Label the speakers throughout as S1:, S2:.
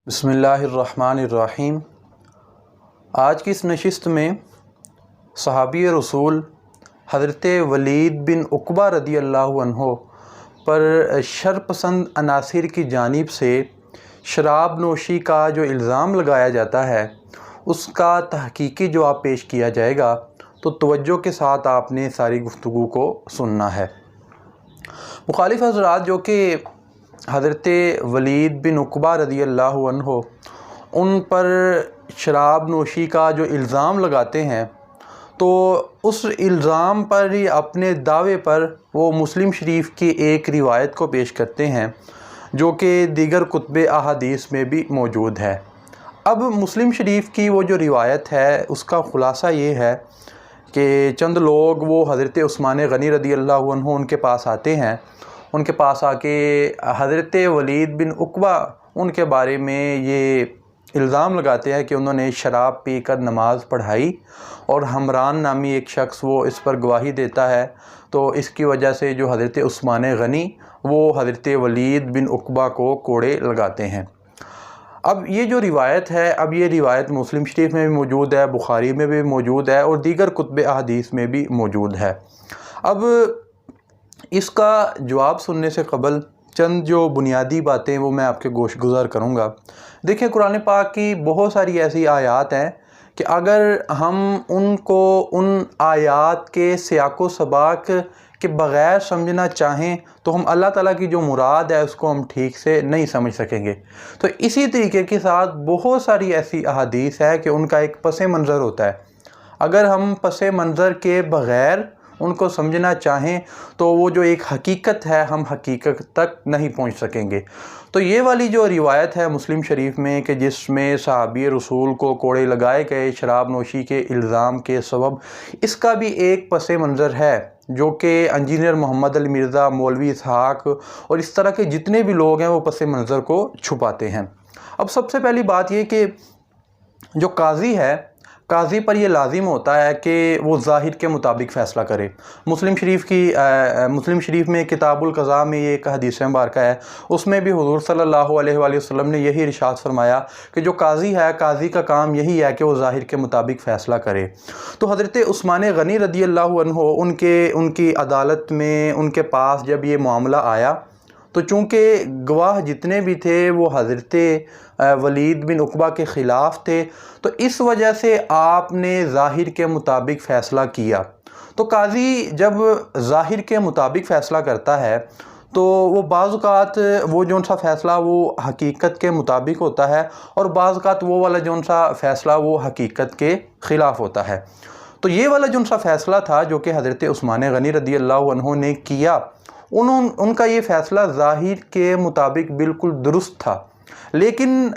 S1: بسم اللہ الرحمن الرحیم۔ آج کی اس نشست میں صحابی رسول حضرت ولید بن عقبہ رضی اللہ عنہ پر شرپسند عناصر کی جانب سے شراب نوشی کا جو الزام لگایا جاتا ہے اس کا تحقیقی جواب پیش کیا جائے گا، تو توجہ کے ساتھ آپ نے ساری گفتگو کو سننا ہے۔ مخالف حضرات جو کہ حضرت ولید بن عقبہ رضی اللہ عنہ ان پر شراب نوشی کا جو الزام لگاتے ہیں، تو اس الزام پر ہی اپنے دعوے پر وہ مسلم شریف کی ایک روایت کو پیش کرتے ہیں جو کہ دیگر کتب احادیث میں بھی موجود ہے۔ اب مسلم شریف کی وہ جو روایت ہے اس کا خلاصہ یہ ہے کہ چند لوگ وہ حضرت عثمان غنی رضی اللہ عنہ ان کے پاس آتے ہیں، ان کے پاس آ کے حضرت ولید بن عقبہ ان کے بارے میں یہ الزام لگاتے ہیں کہ انہوں نے شراب پی کر نماز پڑھائی، اور حمران نامی ایک شخص وہ اس پر گواہی دیتا ہے، تو اس کی وجہ سے جو حضرت عثمان غنی وہ حضرت ولید بن عقبہ کو کوڑے لگاتے ہیں۔ اب یہ جو روایت ہے، اب یہ روایت مسلم شریف میں بھی موجود ہے، بخاری میں بھی موجود ہے، اور دیگر کتب احادیث میں بھی موجود ہے۔ اب اس کا جواب سننے سے قبل چند جو بنیادی باتیں وہ میں آپ کے گوش گزار کروں گا۔ دیکھیں، قرآن پاک کی بہت ساری ایسی آیات ہیں کہ اگر ہم ان کو ان آیات کے سیاق و سباق کے بغیر سمجھنا چاہیں تو ہم اللہ تعالیٰ کی جو مراد ہے اس کو ہم ٹھیک سے نہیں سمجھ سکیں گے۔ تو اسی طریقے کے ساتھ بہت ساری ایسی احادیث ہے کہ ان کا ایک پس منظر ہوتا ہے، اگر ہم پس منظر کے بغیر ان کو سمجھنا چاہیں تو وہ جو ایک حقیقت ہے ہم حقیقت تک نہیں پہنچ سکیں گے۔ تو یہ والی جو روایت ہے مسلم شریف میں کہ جس میں صحابی رسول کو کوڑے لگائے گئے شراب نوشی کے الزام کے سبب، اس کا بھی ایک پس منظر ہے جو کہ انجینئر محمد علی مرزا، مولوی اسحاق اور اس طرح کے جتنے بھی لوگ ہیں وہ پس منظر کو چھپاتے ہیں۔ اب سب سے پہلی بات یہ کہ جو قاضی ہے، قاضی پر یہ لازم ہوتا ہے کہ وہ ظاہر کے مطابق فیصلہ کرے۔ مسلم شریف میں کتاب القضاء میں یہ ایک حدیث مبارکہ ہے، اس میں بھی حضور صلی اللہ علیہ وآلہ وسلم نے یہی ارشاد فرمایا کہ جو قاضی ہے، قاضی کا کام یہی ہے کہ وہ ظاہر کے مطابق فیصلہ کرے۔ تو حضرت عثمان غنی رضی اللہ عنہ ان کی عدالت میں ان کے پاس جب یہ معاملہ آیا، تو چونکہ گواہ جتنے بھی تھے وہ حضرت ولید بن عقبہ کے خلاف تھے، تو اس وجہ سے آپ نے ظاہر کے مطابق فیصلہ کیا۔ تو قاضی جب ظاہر کے مطابق فیصلہ کرتا ہے تو وہ بعض اوقات وہ جون سا فیصلہ وہ حقیقت کے مطابق ہوتا ہے، اور بعض اوقات وہ والا جون سا فیصلہ وہ حقیقت کے خلاف ہوتا ہے۔ تو یہ والا جون سا فیصلہ تھا جو کہ حضرت عثمان غنی رضی اللہ عنہ نے کیا، ان کا یہ فیصلہ ظاہر کے مطابق بالکل درست تھا، لیکن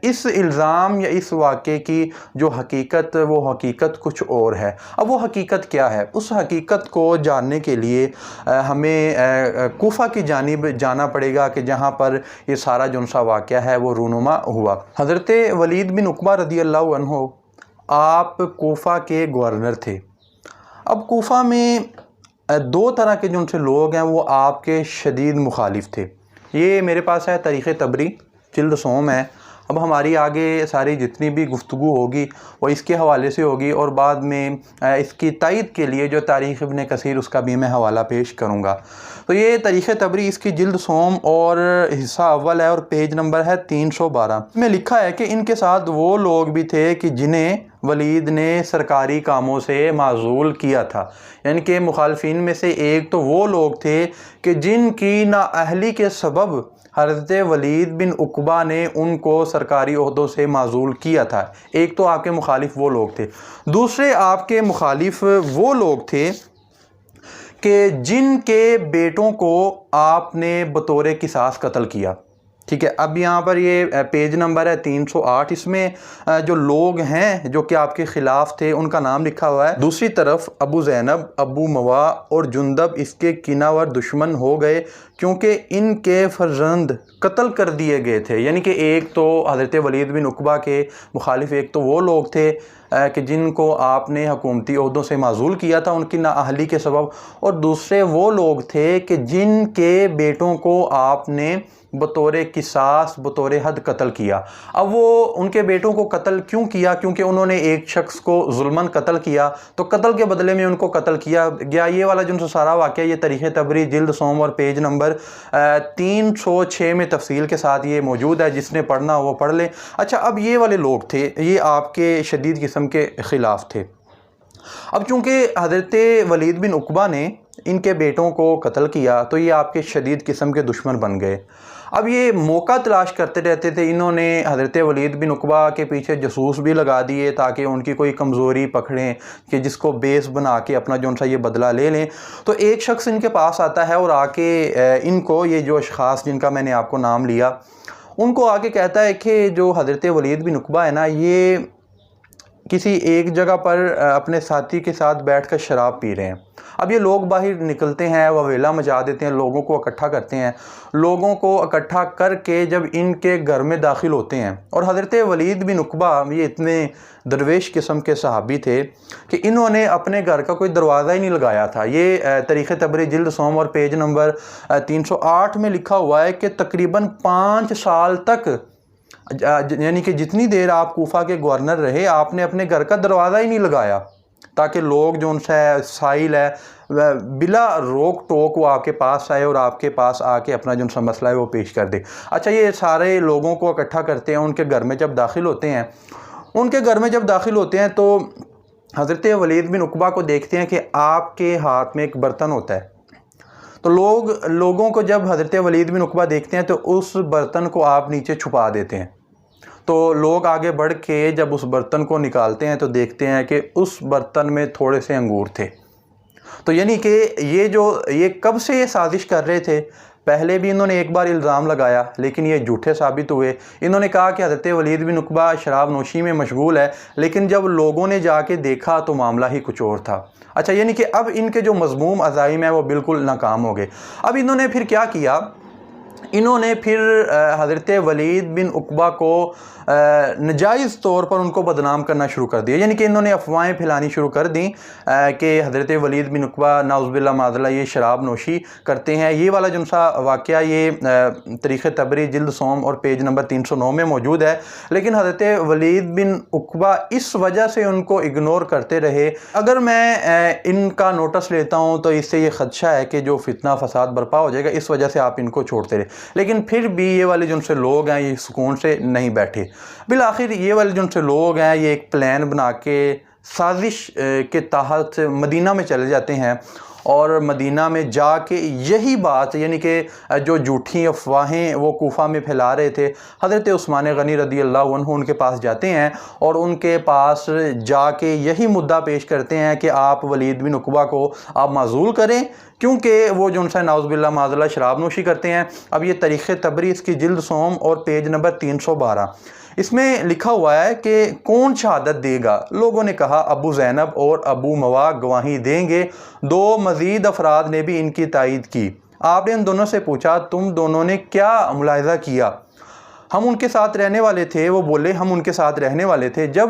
S1: اس الزام یا اس واقعے کی جو حقیقت وہ حقیقت کچھ اور ہے۔ اب وہ حقیقت کیا ہے؟ اس حقیقت کو جاننے کے لیے ہمیں کوفہ کی جانب جانا پڑے گا کہ جہاں پر یہ سارا جون سا واقعہ ہے وہ رونما ہوا۔ حضرت ولید بن عقبہ رضی اللہ عنہ آپ کوفہ کے گورنر تھے۔ اب کوفہ میں دو طرح کے جن سے لوگ ہیں وہ آپ کے شدید مخالف تھے۔ یہ میرے پاس ہے تاریخ طبری، جلد سوم ہے۔ اب ہماری آگے ساری جتنی بھی گفتگو ہوگی وہ اس کے حوالے سے ہوگی، اور بعد میں اس کی تائید کے لیے جو تاریخ ابن کثیر اس کا بھی میں حوالہ پیش کروں گا۔ تو یہ تاریخ طبری اس کی جلد سوم اور حصہ اول ہے، اور پیج نمبر ہے 312 میں لکھا ہے کہ ان کے ساتھ وہ لوگ بھی تھے کہ جنہیں ولید نے سرکاری کاموں سے معزول کیا تھا، یعنی کہ مخالفین میں سے ایک تو وہ لوگ تھے کہ جن کی نااہلی کے سبب حضرت ولید بن عقبہ نے ان کو سرکاری عہدوں سے معزول کیا تھا۔ ایک تو آپ کے مخالف وہ لوگ تھے، دوسرے آپ کے مخالف وہ لوگ تھے کہ جن کے بیٹوں کو آپ نے بطور قصاص قتل کیا۔ ٹھیک ہے، اب یہاں پر یہ پیج نمبر ہے 308، اس میں جو لوگ ہیں جو کہ آپ کے خلاف تھے ان کا نام لکھا ہوا ہے۔ دوسری طرف ابو زینب، ابو موا اور جندب اس کے کیناور دشمن ہو گئے کیونکہ ان کے فرزند قتل کر دیے گئے تھے۔ یعنی کہ ایک تو حضرت ولید بن عقبہ کے مخالف ایک تو وہ لوگ تھے کہ جن کو آپ نے حکومتی عہدوں سے معزول کیا تھا ان کی نااہلی کے سبب، اور دوسرے وہ لوگ تھے کہ جن کے بیٹوں کو آپ نے بطور قصاص بطور حد قتل کیا۔ اب وہ ان کے بیٹوں کو قتل کیوں کیا؟ کیونکہ انہوں نے ایک شخص کو ظلماً قتل کیا، تو قتل کے بدلے میں ان کو قتل کیا گیا۔ یہ والا جو سارا واقعہ یہ تاریخ طبری جلد سوم اور پیج نمبر 306 میں تفصیل کے ساتھ یہ موجود ہے، جس نے پڑھنا وہ پڑھ لے۔ اچھا، اب یہ والے لوگ تھے، یہ آپ کے شدید قسم کے خلاف تھے۔ اب چونکہ حضرت ولید بن عقبہ نے ان کے بیٹوں کو قتل کیا تو یہ آپ کے شدید قسم کے دشمن بن گئے۔ اب یہ موقع تلاش کرتے رہتے تھے، انہوں نے حضرت ولید بن عقبہ کے پیچھے جاسوس بھی لگا دیے تاکہ ان کی کوئی کمزوری پکڑیں کہ جس کو بیس بنا کے اپنا جو ان سے یہ بدلہ لے لیں۔ تو ایک شخص ان کے پاس آتا ہے اور آ کے ان کو، یہ جو اشخاص جن کا میں نے آپ کو نام لیا، ان کو آ کے کہتا ہے کہ جو حضرت ولید بن عقبہ ہے نا، یہ کسی ایک جگہ پر اپنے ساتھی کے ساتھ بیٹھ کر شراب پی رہے ہیں۔ اب یہ لوگ باہر نکلتے ہیں، وہ ویلا مچا دیتے ہیں، لوگوں کو اکٹھا کرتے ہیں۔ لوگوں کو اکٹھا کر کے جب ان کے گھر میں داخل ہوتے ہیں، اور حضرت ولید بن عقبہ یہ اتنے درویش قسم کے صحابی تھے کہ انہوں نے اپنے گھر کا کوئی دروازہ ہی نہیں لگایا تھا۔ یہ تاریخ طبری جلد سوم اور پیج نمبر 308 میں لکھا ہوا ہے کہ تقریباً 5 سال تک، یعنی کہ جتنی دیر آپ کوفہ کے گورنر رہے، آپ نے اپنے گھر کا دروازہ ہی نہیں لگایا تاکہ لوگ جو ان سے سائل ہے بلا روک ٹوک وہ آپ کے پاس آئے اور آپ کے پاس آ کے اپنا جو ان سے مسئلہ ہے وہ پیش کر دے۔ اچھا، یہ سارے لوگوں کو اکٹھا کرتے ہیں، ان کے گھر میں جب داخل ہوتے ہیں، تو حضرت ولید بن عقبہ کو دیکھتے ہیں کہ آپ کے ہاتھ میں ایک برتن ہوتا ہے۔ تو لوگوں کو جب حضرت ولید بن عقبہ دیکھتے ہیں تو اس برتن کو آپ نیچے چھپا دیتے ہیں۔ تو لوگ آگے بڑھ کے جب اس برتن کو نکالتے ہیں تو دیکھتے ہیں کہ اس برتن میں تھوڑے سے انگور تھے۔ تو یعنی کہ یہ کب سے یہ سازش کر رہے تھے؟ پہلے بھی انہوں نے ایک بار الزام لگایا لیکن یہ جھوٹے ثابت ہوئے۔ انہوں نے کہا کہ حضرت ولید بن عقبہ شراب نوشی میں مشغول ہے، لیکن جب لوگوں نے جا کے دیکھا تو معاملہ ہی کچھ اور تھا۔ اچھا، یعنی کہ اب ان کے جو مذموم عزائم ہیں وہ بالکل ناکام ہو گئے۔ اب انہوں نے پھر کیا کیا؟ انہوں نے پھر حضرت ولید بن عقبہ کو ناجائز طور پر ان کو بدنام کرنا شروع کر دیا، یعنی کہ انہوں نے افواہیں پھیلانی شروع کر دیں کہ حضرت ولید بن عقبہ نعوذ باللہ معاذ اللہ یہ شراب نوشی کرتے ہیں۔ یہ والا جو سا واقعہ یہ تاریخ طبری جلد سوم اور پیج نمبر 309 میں موجود ہے، لیکن حضرت ولید بن عقبہ اس وجہ سے ان کو اگنور کرتے رہے۔ اگر میں ان کا نوٹس لیتا ہوں تو اس سے یہ خدشہ ہے کہ جو فتنہ فساد برپا ہو جائے گا، اس وجہ سے آپ ان کو چھوڑتے رہے، لیکن پھر بھی یہ والے جن سے لوگ ہیں یہ سکون سے نہیں بیٹھے۔ بالآخر یہ والے جن سے لوگ ہیں یہ ایک پلان بنا کے سازش کے تحت مدینہ میں چلے جاتے ہیں، اور مدینہ میں جا کے یہی بات، یعنی کہ جو جھوٹی افواہیں وہ کوفہ میں پھیلا رہے تھے، حضرت عثمان غنی رضی اللہ عنہ ان کے پاس جاتے ہیں اور ان کے پاس جا کے یہی مدعا پیش کرتے ہیں کہ آپ ولید بن عقبہ کو آپ معزول کریں، کیونکہ وہ جو ان سے نعوذ باللہ معاذ اللہ شراب نوشی کرتے ہیں۔ اب یہ تاریخ طبری اس کی جلد سوم اور پیج نمبر 312، اس میں لکھا ہوا ہے کہ کون شہادت دے گا؟ لوگوں نے کہا ابو زینب اور ابو موا گواہی دیں گے۔ 2 مزید افراد نے بھی ان کی تائید کی۔ آپ نے ان دونوں سے پوچھا تم دونوں نے کیا ملاحظہ کیا؟ ہم ان کے ساتھ رہنے والے تھے۔ وہ بولے ہم ان کے ساتھ رہنے والے تھے۔ جب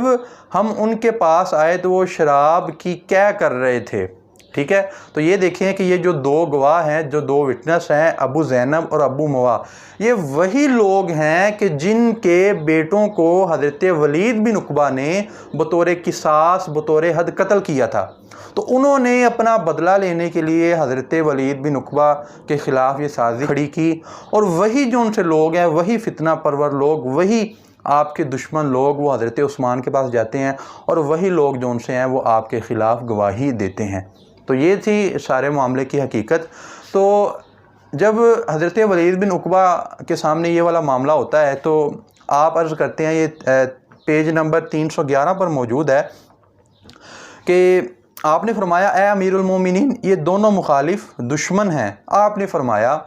S1: ہم ان کے پاس آئے تو وہ شراب کی کیا کر رہے تھے؟ ٹھیک ہے، تو یہ دیکھیں کہ یہ جو 2 گواہ ہیں، جو 2 وٹنس ہیں، ابو زینب اور ابو موا، یہ وہی لوگ ہیں کہ جن کے بیٹوں کو حضرت ولید بن عقبہ نے بطور قصاص بطور حد قتل کیا تھا۔ تو انہوں نے اپنا بدلہ لینے کے لیے حضرت ولید بن عقبہ کے خلاف یہ سازش کھڑی کی، اور وہی جو ان سے لوگ ہیں، وہی فتنہ پرور لوگ، وہی آپ کے دشمن لوگ، وہ حضرت عثمان کے پاس جاتے ہیں اور وہی لوگ جو ان سے ہیں وہ آپ کے خلاف گواہی دیتے ہیں۔ تو یہ تھی سارے معاملے کی حقیقت۔ تو جب حضرت ولید بن عقبہ کے سامنے یہ والا معاملہ ہوتا ہے تو آپ عرض کرتے ہیں، یہ پیج نمبر 311 پر موجود ہے کہ آپ نے فرمایا اے امیر المومنین، یہ دونوں مخالف دشمن ہیں۔ آپ نے فرمایا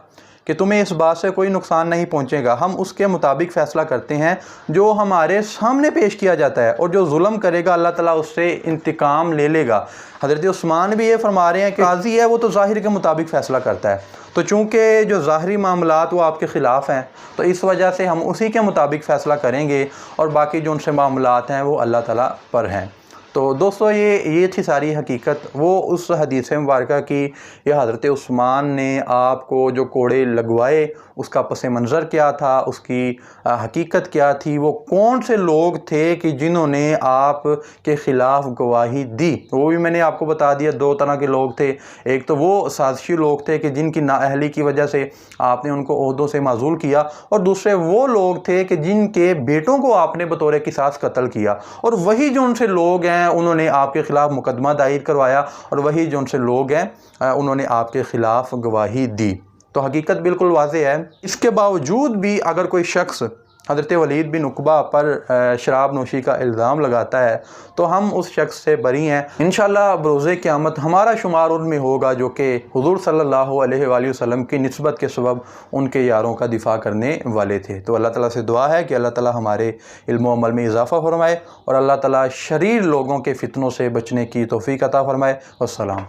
S1: کہ تمہیں اس بات سے کوئی نقصان نہیں پہنچے گا، ہم اس کے مطابق فیصلہ کرتے ہیں جو ہمارے سامنے پیش کیا جاتا ہے، اور جو ظلم کرے گا اللہ تعالیٰ اس سے انتقام لے لے گا۔ حضرت عثمان بھی یہ فرما رہے ہیں کہ قاضی ہے وہ تو ظاہر کے مطابق فیصلہ کرتا ہے، تو چونکہ جو ظاہری معاملات وہ آپ کے خلاف ہیں تو اس وجہ سے ہم اسی کے مطابق فیصلہ کریں گے، اور باقی جو ان سے معاملات ہیں وہ اللہ تعالیٰ پر ہیں۔ تو دوستو یہ تھی ساری حقیقت۔ وہ اس حدیث مبارکہ کی، یہ حضرت عثمان نے آپ کو جو کوڑے لگوائے اس کا پس منظر کیا تھا، اس کی حقیقت کیا تھی، وہ کون سے لوگ تھے کہ جنہوں نے آپ کے خلاف گواہی دی، وہ بھی میں نے آپ کو بتا دیا۔ دو طرح کے لوگ تھے، ایک تو وہ سازشی لوگ تھے کہ جن کی نااہلی کی وجہ سے آپ نے ان کو عہدوں سے معزول کیا، اور دوسرے وہ لوگ تھے کہ جن کے بیٹوں کو آپ نے بطور قصاص قتل کیا، اور وہی جو ان سے لوگ ہیں انہوں نے آپ کے خلاف مقدمہ دائر کروایا، اور وہی جو ان سے لوگ ہیں انہوں نے آپ کے خلاف گواہی دی۔ تو حقیقت بالکل واضح ہے۔ اس کے باوجود بھی اگر کوئی شخص حضرت ولید بن عقبہ پر شراب نوشی کا الزام لگاتا ہے تو ہم اس شخص سے بری ہیں۔ انشاءاللہ بروز قیامت ہمارا شمار ان میں ہوگا جو کہ حضور صلی اللہ علیہ وآلہ وسلم کی نسبت کے سبب ان کے یاروں کا دفاع کرنے والے تھے۔ تو اللہ تعالیٰ سے دعا ہے کہ اللہ تعالیٰ ہمارے علم و عمل میں اضافہ فرمائے، اور اللہ تعالیٰ شریر لوگوں کے فتنوں سے بچنے کی توفیق عطا فرمائے۔ والسلام۔